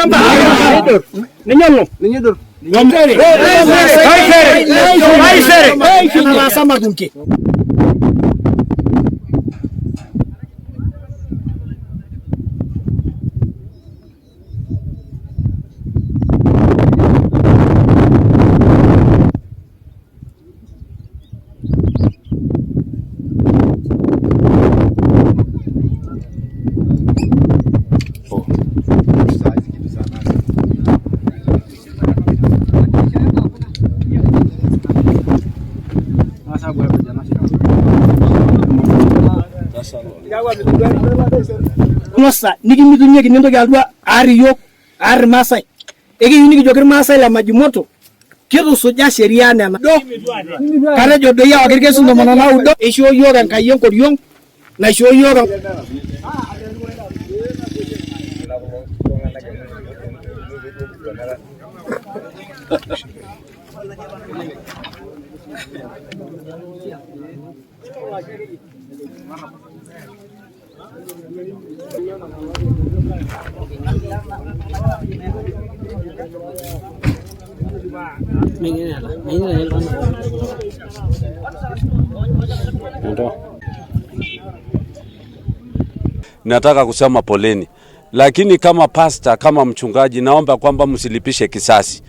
shamba. Ninyono. Ninyono. Ngomdere. Haisere. Tunasema dunke. Masa nikimitunyeki nintoki alua ariyo ar Masai ekiyuniki jokir Masai la Majimoto kitusuja sheria nena do karejo do yawa kirkesu ndomana naudo isho yoga enkai enkoriong naisho yoga Nataka kusema poleni, lakini kama pastor, kama mchungaji, naomba kwamba msilipishe kisasi.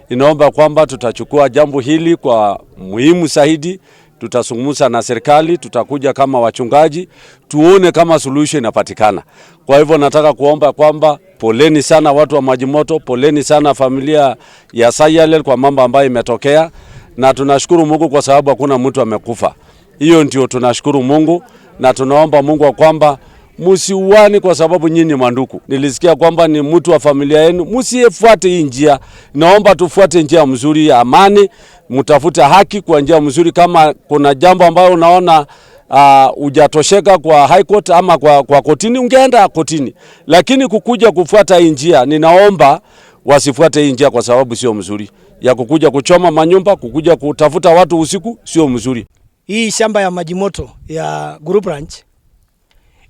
Inaomba kwamba tutachukua jambo hili kwa muhimu zaidi, tutasungumza na serikali, tutakuja kama wachungaji, tuone kama solution inapatikana. Kwa hivyo nataka kuomba kwamba poleni sana watu wa Majimoto, poleni sana familia ya Sayalel kwa mambo ambayo imetokea, na tunashukuru Mungu kwa sababu hakuna mtu amekufa. Hiyo ndio tunashukuru Mungu, na tunaomba Mungu kwamba musiuani kwa sababu nyinyi manduku. Nilisikia kwamba ni mtu wa familia yenu, msifuate hii njia. Naomba tufuate njia mzuri ya amani, mtafute haki kwa njia mzuri. Kama kuna jambo ambalo unaona hujatosheka kwa high court ama kwa kotini, ungeenda kotini. Lakini kukuja kufuata hii njia, ninaomba wasifuate hii njia kwa sababu sio mzuri. Ya kukuja kuchoma manyumba, kukuja kutafuta watu usiku, sio mzuri. Hii shamba ya Majimoto ya Group Ranch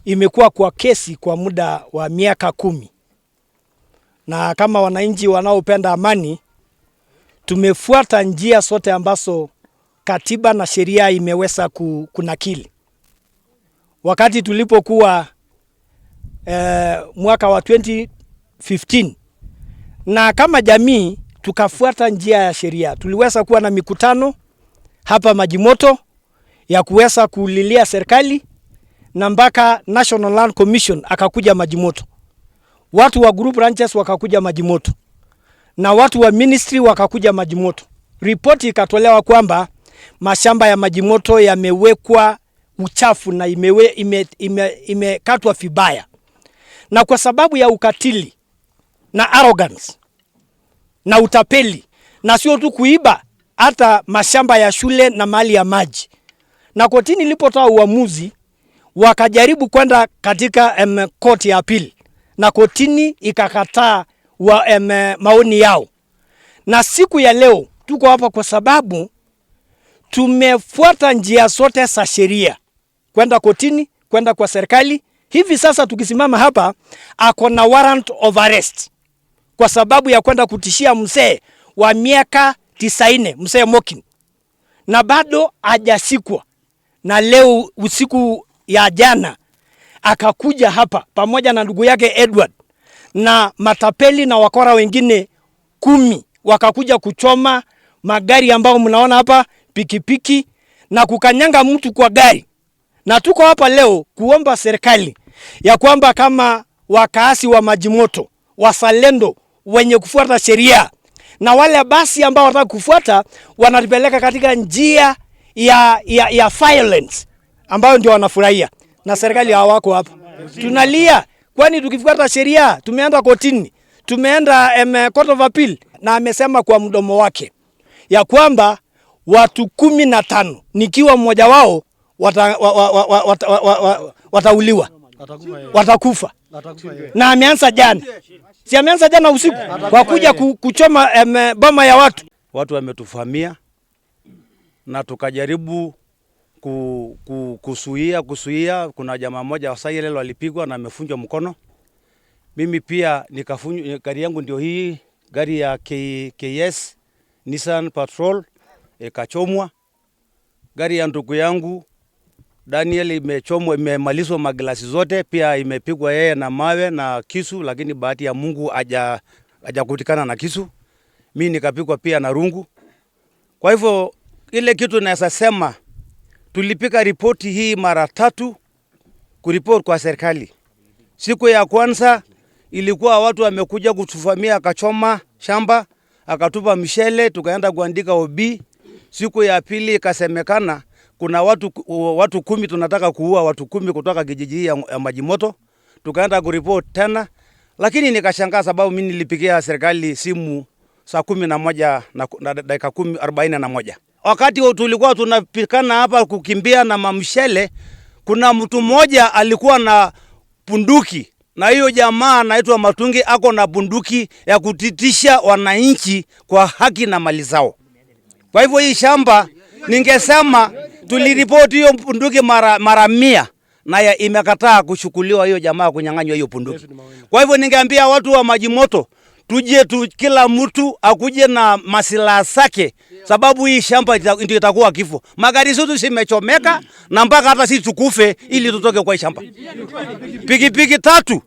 imekuwa kwa kesi kwa muda wa miaka 10. Na kama wananchi wanaopenda amani, tumefuata njia sote ambazo katiba na sheria imeweza kunakili. Wakati tulipokuwa mwaka wa 2015, na kama jamii tukafuata njia ya sheria, tuliweza kuwa na mikutano hapa Majimoto ya kuweza kulilia serikali, na mpaka National Land Commission akakuja Majimoto. Watu wa Group Ranches wakakuja Majimoto, na watu wa ministry wakakuja Majimoto. Ripoti ikatolewa kwamba mashamba ya Majimoto yamewekwa uchafu na imekatwa vibaya. Na kwa sababu ya ukatili na arrogance na utapeli, na sio tu kuiba, hata mashamba ya shule na mali ya maji. Na kotini ilipotoa uamuzi, wakajaribu kwenda katika koti ya apili, na kotini ikakataa maoni yao. Na siku ya leo tuko hapa kwa sababu tumefuata njia zote za sheria, kwenda kotini, kwenda kwa serikali. Hivi sasa tukisimama hapa, ako na warrant of arrest kwa sababu ya kwenda kutishia mzee wa miaka 90, mzee Mokin, na bado hajasikwa. Na leo usiku ya jana akakuja hapa pamoja na ndugu yake Edward na matapeli na wakora wengine 10, wakakuja kuchoma magari ambao mnaona hapa, pikipiki, na kukanyanga mtu kwa gari. Na tuko hapa leo kuomba serikali ya kwamba kama wakaasi wa Majimoto, wazalendo wenye kufuata sheria, na wale basi ambao wanataka kufuata wanatupeleka katika njia ya violence ambayo ndio wanafurahia, na serikali hawako hapa. Tunalia kwani tukifuata sheria, tumeenda kotini, tumeenda court of appeal, na amesema kwa mdomo wake ya kwamba watu 15 nikiwa mmoja wao watauliwa, watakufa. Na ameanza jana, si ameanza jana usiku kwa kuja kuchoma boma ya watu. Watu wametufamia na tukajaribu kusuia. Kuna jamaa mmoja wa Sayalel alipigwa na amefunjwa mkono. Mimi pia gari yangu ndio hii, gari ya KS Nissan Patrol ikachomwa. Gari ya ndugu yangu Daniel imechomwa, imemalizwa maglasi zote, pia imepigwa yeye na mawe na kisu, lakini bahati ya Mungu hajakutikana na kisu. Mimi nikapigwa pia na rungu. Kwa hivyo ile kitu naweza sema, tulipika ripoti hii mara 3 kuripoti kwa serikali. Siku ya kwanza ilikuwa watu wamekuja kutuvamia, akachoma shamba, akatupa mshele, tukaenda kuandika OB. Siku ya pili ikasemekana kuna watu 10 tunataka kuua watu 10 kutoka kijiji ya Majimoto. Tukaenda kuripoti tena, lakini nikashangaa sababu mimi nilipigia serikali simu saa 11 na dakika 41. Wakati tulikuwa tunapikana hapa kukimbia na mamshele, kuna mtu mmoja alikuwa na bunduki, na hiyo jamaa anaitwa Matungi ako na bunduki ya kutitisha wananchi kwa haki na mali zao. Kwa hivyo hii shamba ningesema tuliripoti hiyo bunduki mara 100 na imekataa kuchukuliwa hiyo jamaa kunyang'anywa hiyo bunduki. Kwa hivyo ningeambia watu wa Majimoto tuje kila mtu akuje na masilaha zake, sababu hii shamba ndio itakuwa kifo. Magari zetu zimechomeka na mpaka hata sisi tukufe ili tutoke kwa hii shamba. Pikipiki 3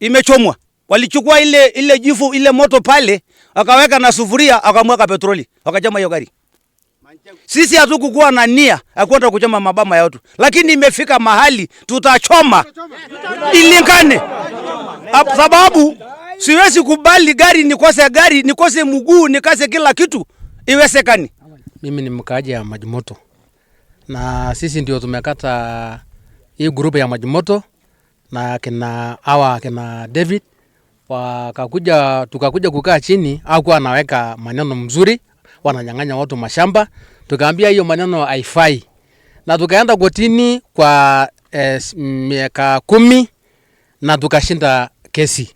imechomwa. Walichukua ile jifu ile moto pale, akaweka na sufuria, akamweka petroli, wakachoma hiyo gari. Sisi hatukukuwa na nia akwenda kuchoma mabama ya watu, lakini imefika mahali tutachoma ilingane. Sababu siwezi kubali gari nikose mguu, nikose kila kitu, iwesekani. Mimi ni mkaaji ya Majimoto, na sisi ndio tumekata hii grupu ya Majimoto na kina David tukakuja kukaa chini, au kwa anaweka maneno mzuri, wananyang'anya watu mashamba. Tukaambia hiyo maneno haifai, na tukaenda kotini kwa miaka 10 na tukashinda kesi.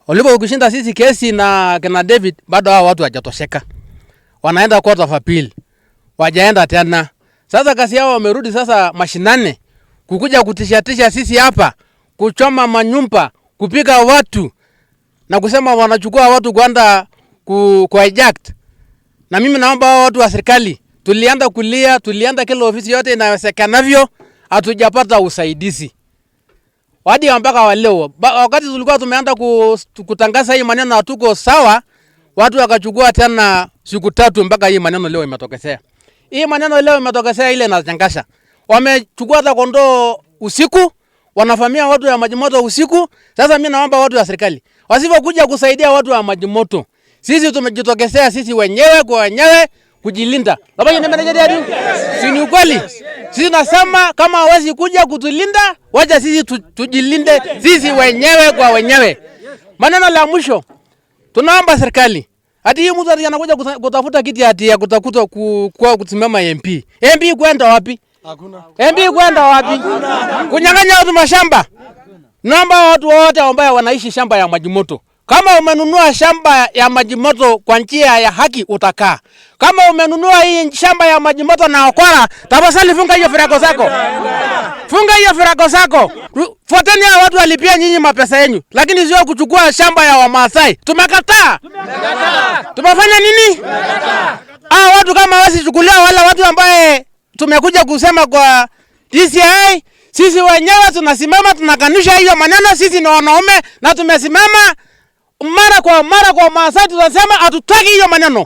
Walipo kushinda sisi kesi na kina David, bado hao watu hawajatosheka, wanaenda court of appeal, wajaenda tena. Sasa kasi yao wamerudi sasa mashinane, kukuja kutishatisha sisi hapa, kuchoma manyumba, kupiga watu na kusema wanachukua watu kwenda kwa hijacked. Na mimi naomba hao watu wa serikali, tulienda kulia, tulienda kila ofisi yote inawezekanavyo, hatujapata usaidizi. Hadi mpaka wa leo, wakati tulikuwa tumeanza kutangaza hii maneno hatuko sawa, watu wakachukua tena siku 3 mpaka hii maneno leo imetokea. Hii maneno leo imetokea ile inachangasha. Wamechukua hata kondoo usiku, wanafamia watu ya Majimoto usiku. Sasa mimi naomba watu wa serikali wasipokuja kusaidia watu wa Majimoto, sisi tumejitokea sisi wenyewe kwa wenyewe kujilinda. Labda nimerejelea si ni ukweli? Sisi nasema kama hawezi kuja kutulinda, wacha sisi tujilinde sisi wenyewe kwa wenyewe. Maneno la mwisho, tunaomba serikali, hadi hii mtu anakuja kutafuta kiti hati ya kutakuta kwa kusimama MP. MP kwenda wapi? Hakuna. MP kwenda wapi? Kunyang'anya watu mashamba. Naomba watu wote ambao wanaishi shamba ya Majimoto, kama umenunua shamba ya Majimoto kwa njia ya haki utakaa. Kama umenunua hii shamba ya Majimoto na ukora, tafadhali funga hiyo firago zako. Funga hiyo firago zako. Fuateni hao watu walipia nyinyi mapesa yenu, lakini sio kuchukua shamba ya Wamasai. Tumekataa. Tumefanya nini? Tumekataa. Hao watu kama wasichukulia wala watu ambaye tumekuja kusema kwa DCI, sisi wenyewe tunasimama tunakanusha hiyo maneno. Sisi ni wanaume na tumesimama mara kwa Masai, tunasema hatutaki hiyo maneno.